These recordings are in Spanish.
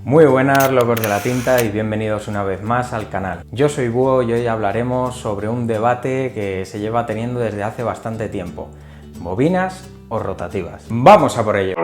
Muy buenas, locos de la tinta, y bienvenidos una vez más al canal. Yo soy Búho y hoy hablaremos sobre un debate que se lleva teniendo desde hace bastante tiempo: ¿bobinas o rotativas? ¡Vamos a por ello!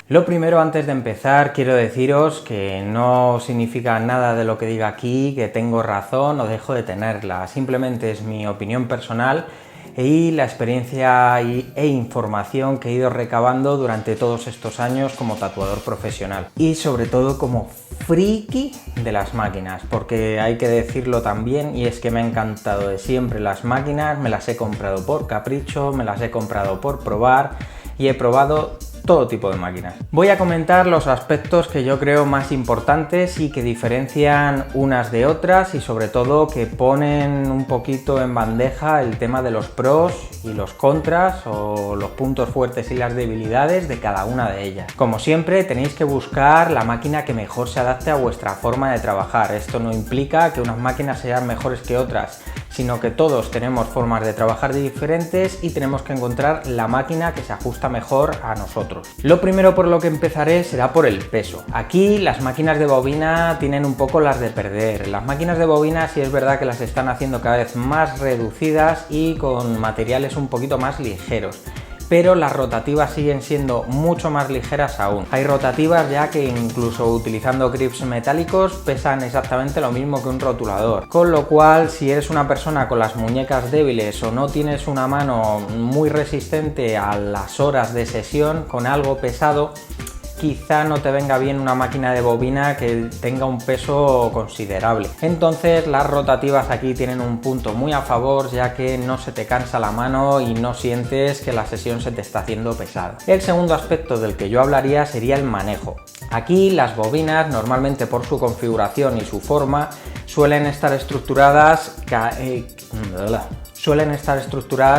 Lo primero, antes de empezar, quiero deciros que no significa nada de lo que diga aquí que tengo razón o dejo de tenerla. Simplemente es mi opinión personal y la experiencia e información que he ido recabando durante todos estos años como tatuador profesional. Y sobre todo como friki de las máquinas, porque hay que decirlo también, y es que me ha encantado de siempre las máquinas. Me las he comprado por capricho, me las he comprado por probar y he probado todo tipo de máquinas. Voy a comentar los aspectos que yo creo más importantes y que diferencian unas de otras, y sobre todo que ponen un poquito en bandeja el tema de los pros y los contras, o los puntos fuertes y las debilidades de cada una de ellas. Como siempre, tenéis que buscar la máquina que mejor se adapte a vuestra forma de trabajar. Esto no implica que unas máquinas sean mejores que otras, sino que todos tenemos formas de trabajar diferentes y tenemos que encontrar la máquina que se ajusta mejor a nosotros. Lo primero por lo que empezaré será por el peso. Aquí las máquinas de bobina tienen un poco las de perder. Las máquinas de bobina sí es verdad que las están haciendo cada vez más reducidas y con materiales un poquito más ligeros, pero las rotativas siguen siendo mucho más ligeras aún. Hay rotativas ya que incluso utilizando grips metálicos pesan exactamente lo mismo que un rotulador, con lo cual si eres una persona con las muñecas débiles o no tienes una mano muy resistente a las horas de sesión con algo pesado, quizá no te venga bien una máquina de bobina que tenga un peso considerable. Entonces las rotativas aquí tienen un punto muy a favor, ya que no se te cansa la mano y no sientes que la sesión se te está haciendo pesada. El segundo aspecto del que yo hablaría sería el manejo. Aquí las bobinas, normalmente por su configuración y su forma, suelen estar estructuradas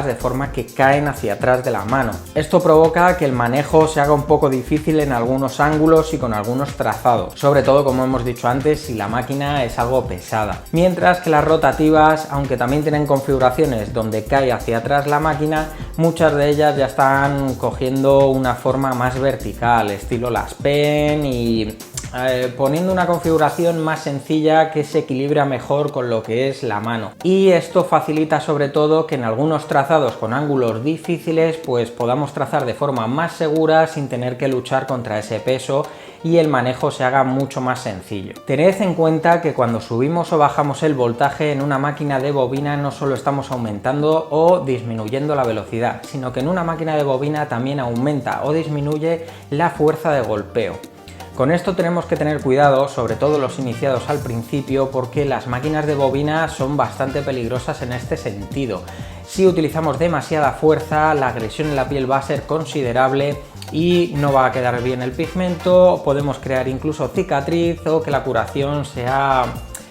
de forma que caen hacia atrás de la mano. Esto provoca que el manejo se haga un poco difícil en algunos ángulos y con algunos trazados, sobre todo, como hemos dicho antes, si la máquina es algo pesada. Mientras que las rotativas, aunque también tienen configuraciones donde cae hacia atrás la máquina, muchas de ellas ya están cogiendo una forma más vertical, estilo las Pen, y poniendo una configuración más sencilla que se equilibra mejor con lo que es la mano. Y esto facilita sobre todo que en algunos trazados con ángulos difíciles pues podamos trazar de forma más segura sin tener que luchar contra ese peso y el manejo se haga mucho más sencillo. Tened en cuenta que cuando subimos o bajamos el voltaje en una máquina de bobina no solo estamos aumentando o disminuyendo la velocidad, sino que en una máquina de bobina también aumenta o disminuye la fuerza de golpeo. Con esto tenemos que tener cuidado, sobre todo los iniciados al principio, porque las máquinas de bobina son bastante peligrosas en este sentido. Si utilizamos demasiada fuerza, la agresión en la piel va a ser considerable y no va a quedar bien el pigmento, podemos crear incluso cicatriz o que la curación sea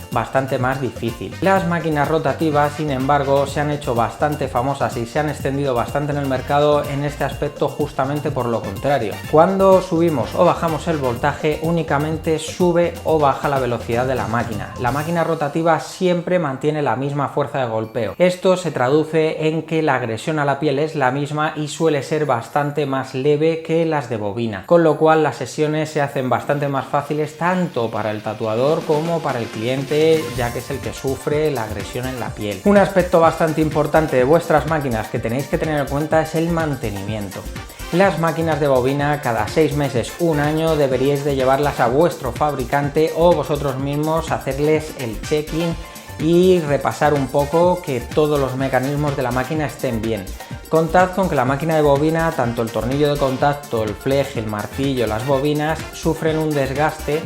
bastante más difícil. Las máquinas rotativas, sin embargo, se han hecho bastante famosas y se han extendido bastante en el mercado en este aspecto, justamente por lo contrario. Cuando subimos o bajamos el voltaje, únicamente sube o baja la velocidad de la máquina. La máquina rotativa siempre mantiene la misma fuerza de golpeo. Esto se traduce en que la agresión a la piel es la misma y suele ser bastante más leve que las de bobina, con lo cual las sesiones se hacen bastante más fáciles tanto para el tatuador como para el cliente, ya que es el que sufre la agresión en la piel. Un aspecto bastante importante de vuestras máquinas que tenéis que tener en cuenta es el mantenimiento. Las máquinas de bobina cada 6 meses, un año, deberíais de llevarlas a vuestro fabricante o vosotros mismos hacerles el check-in y repasar un poco que todos los mecanismos de la máquina estén bien. Contad con que la máquina de bobina, tanto el tornillo de contacto, el fleje, el martillo, las bobinas, sufren un desgaste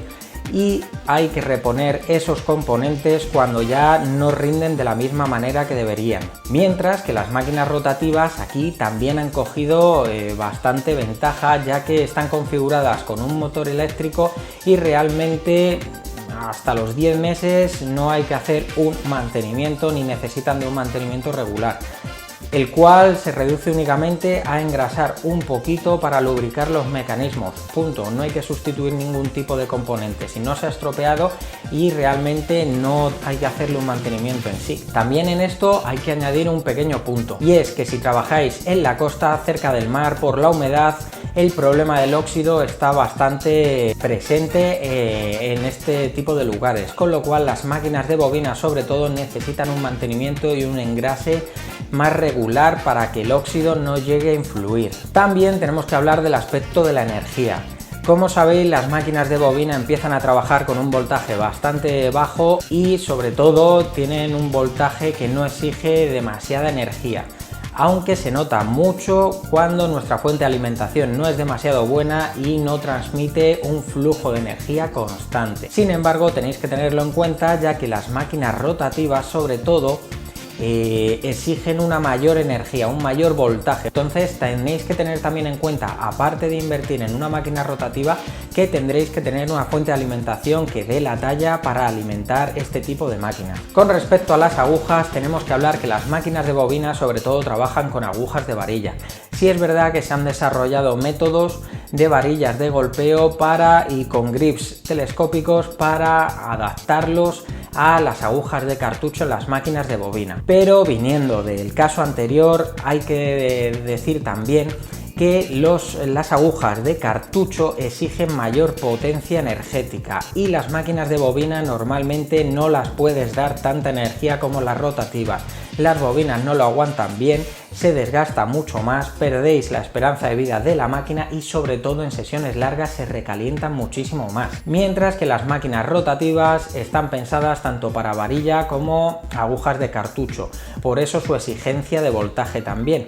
y hay que reponer esos componentes cuando ya no rinden de la misma manera que deberían. Mientras que las máquinas rotativas aquí también han cogido bastante ventaja, ya que están configuradas con un motor eléctrico y realmente hasta los 10 meses no hay que hacer un mantenimiento ni necesitan de un mantenimiento regular. el cual se reduce únicamente a engrasar un poquito para lubricar los mecanismos. Punto. No hay que sustituir ningún tipo de componente si no se ha estropeado y realmente no hay que hacerle un mantenimiento en sí. También en esto hay que añadir un pequeño punto, y es que si trabajáis en la costa cerca del mar, por la humedad, el problema del óxido está bastante presente en este tipo de lugares, con lo cual las máquinas de bobina sobre todo necesitan un mantenimiento y un engrase más regular para que el óxido no llegue a influir. También tenemos que hablar del aspecto de la energía. Como sabéis, las máquinas de bobina empiezan a trabajar con un voltaje bastante bajo y sobre todo tienen un voltaje que no exige demasiada energía, aunque se nota mucho cuando nuestra fuente de alimentación no es demasiado buena y no transmite un flujo de energía constante. Sin embargo, tenéis que tenerlo en cuenta, ya que las máquinas rotativas sobre todo exigen una mayor energía, un mayor voltaje. Entonces tenéis que tener también en cuenta, aparte de invertir en una máquina rotativa, que tendréis que tener una fuente de alimentación que dé la talla para alimentar este tipo de máquinas. Con respecto a las agujas, tenemos que hablar que las máquinas de bobina sobre todo trabajan con agujas de varilla. Sí es verdad que se han desarrollado métodos de varillas de golpeo y con grips telescópicos para adaptarlos a las agujas de cartucho en las máquinas de bobina. Pero viniendo del caso anterior, hay que decir también que las agujas de cartucho exigen mayor potencia energética y las máquinas de bobina normalmente no las puedes dar tanta energía como las rotativas. Las bobinas no lo aguantan bien, se desgasta mucho más, perdéis la esperanza de vida de la máquina y sobre todo en sesiones largas se recalientan muchísimo más. Mientras que las máquinas rotativas están pensadas tanto para varilla como agujas de cartucho, por eso su exigencia de voltaje también.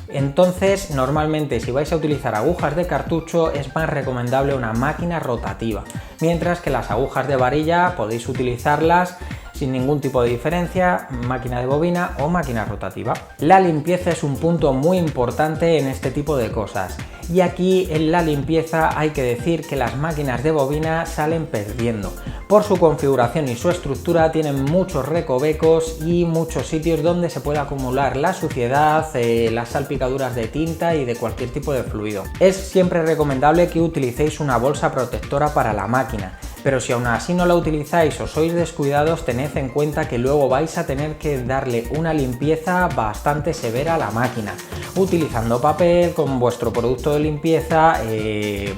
Entonces, normalmente si vais a utilizar agujas de cartucho es más recomendable una máquina rotativa, mientras que las agujas de varilla podéis utilizarlas sin ningún tipo de diferencia, máquina de bobina o máquina rotativa. La limpieza es un punto muy importante en este tipo de cosas, y aquí en la limpieza hay que decir que las máquinas de bobina salen perdiendo. Por su configuración y su estructura tienen muchos recovecos y muchos sitios donde se puede acumular la suciedad, las salpicaduras de tinta y de cualquier tipo de fluido. Es siempre recomendable que utilicéis una bolsa protectora para la máquina, pero si aún así no la utilizáis o sois descuidados, tened en cuenta que luego vais a tener que darle una limpieza bastante severa a la máquina, utilizando papel con vuestro producto de limpieza.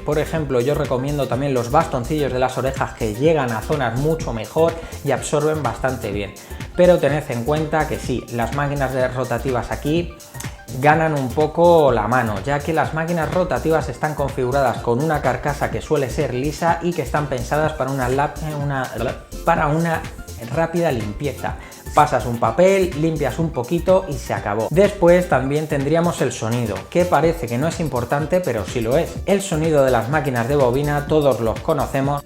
Por ejemplo, yo recomiendo también los bastoncillos de las orejas, que llegan a zonas mucho mejor y absorben bastante bien. Pero tened en cuenta que sí, las máquinas rotativas aquí ganan un poco la mano, ya que las máquinas rotativas están configuradas con una carcasa que suele ser lisa y que están pensadas para una rápida limpieza. Pasas un papel, limpias un poquito y se acabó. Después también tendríamos el sonido, que parece que no es importante, pero sí lo es. El sonido de las máquinas de bobina todos los conocemos,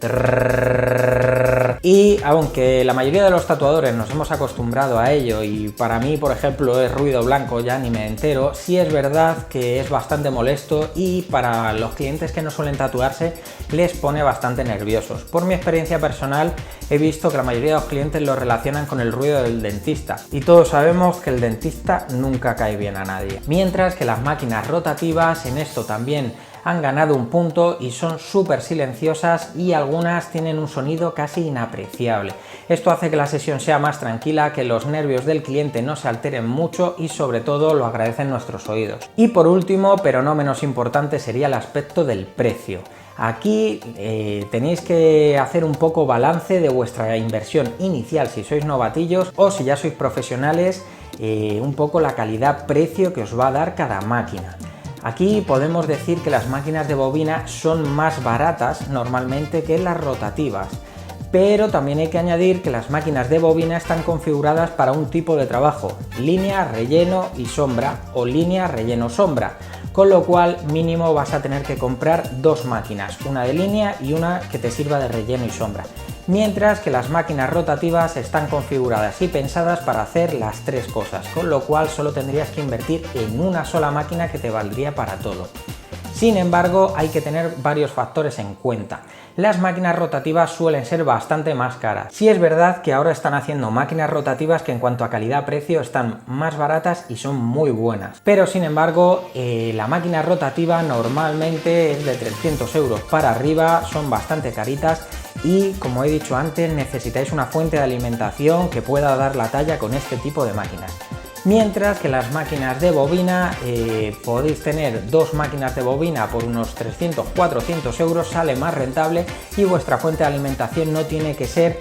y aunque la mayoría de los tatuadores nos hemos acostumbrado a ello y para mí, por ejemplo, es ruido blanco, ya ni me entero, sí es verdad que es bastante molesto y para los clientes que no suelen tatuarse les pone bastante nerviosos. Por mi experiencia personal he visto que la mayoría de los clientes lo relacionan con el ruido del dentista, y todos sabemos que el dentista nunca cae bien a nadie. Mientras que las máquinas rotativas en esto también han ganado un punto y son súper silenciosas, y algunas tienen un sonido casi inapreciable. Esto hace que la sesión sea más tranquila, que los nervios del cliente no se alteren mucho y sobre todo lo agradecen nuestros oídos. Y por último, pero no menos importante, sería el aspecto del precio. Aquí tenéis que hacer un poco balance de vuestra inversión inicial si sois novatillos, o si ya sois profesionales, un poco la calidad-precio que os va a dar cada máquina. Aquí podemos decir que las máquinas de bobina son más baratas normalmente que las rotativas, pero también hay que añadir que las máquinas de bobina están configuradas para un tipo de trabajo: línea, relleno y sombra, o línea, relleno, sombra, con lo cual mínimo vas a tener que comprar dos máquinas, una de línea y una que te sirva de relleno y sombra, mientras que las máquinas rotativas están configuradas y pensadas para hacer las tres cosas, con lo cual solo tendrías que invertir en una sola máquina que te valdría para todo. Sin embargo, hay que tener varios factores en cuenta. las máquinas rotativas suelen ser bastante más caras. Sí es verdad que ahora están haciendo máquinas rotativas que en cuanto a calidad-precio están más baratas y son muy buenas, pero sin embargo la máquina rotativa normalmente es de 300 euros para arriba, son bastante caritas y, como he dicho antes, necesitáis una fuente de alimentación que pueda dar la talla con este tipo de máquinas. Mientras que las máquinas de bobina, podéis tener dos máquinas de bobina por unos 300-400 euros, sale más rentable y vuestra fuente de alimentación no tiene que ser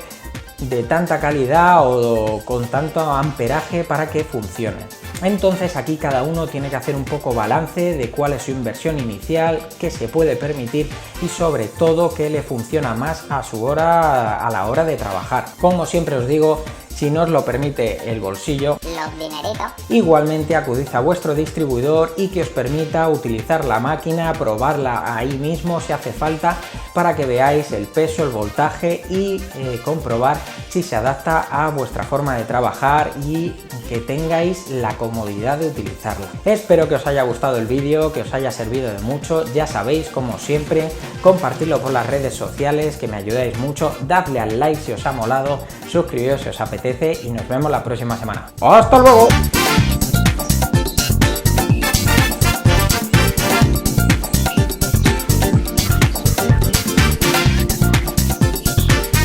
de tanta calidad o con tanto amperaje para que funcione. Entonces aquí cada uno tiene que hacer un poco balance de cuál es su inversión inicial, qué se puede permitir y sobre todo qué le funciona más a su hora, a la hora de trabajar. Como siempre os digo, si no os lo permite el bolsillo, los dineritos, igualmente acudid a vuestro distribuidor y que os permita utilizar la máquina, probarla ahí mismo si hace falta, para que veáis el peso, el voltaje y comprobar si se adapta a vuestra forma de trabajar y que tengáis la comodidad de utilizarla. Espero que os haya gustado el vídeo, que os haya servido de mucho. Ya sabéis, como siempre, compartirlo por las redes sociales, que me ayudáis mucho. Dadle al like si os ha molado, suscribiros si os apetece y nos vemos la próxima semana. ¡Hasta luego!